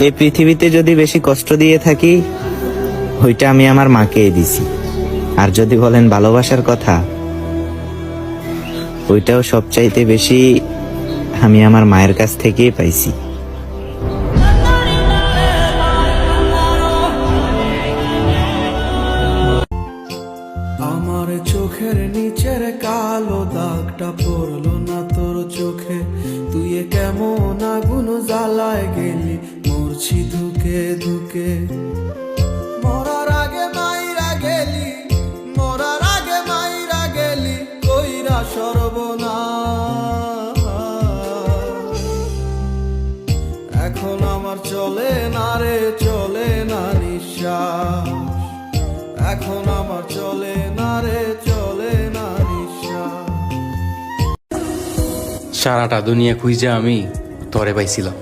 এই পৃথিবীতে যদি বেশি কষ্ট দিয়ে থাকি, ওইটা আমি আমার মাকে দিছি। আর যদি বলেন ভালোবাসার কথা, ওইটাও সবচাইতে বেশি আমি আমার মায়ের কাছ থেকেই পাইছি। আমার চোখের নিচের কালো দাগটা পড়লো না তোর চোখে, তুই কেমন আগুন জ্বালায় গেলি, মরছি ধুকে ধুকে। মরার আগে মাইরা গেলি, মরার আগে মাইরা গেলি, কইরা সর্বনাশ। এখন আমার চলে না রে, চলে না নিঃশ্বাস। এখন আমার চলে না রে, চলে না নিঃশ্বাস। সারাটা দুনিয়া খুঁজে আমি তরে পাইছিলাম।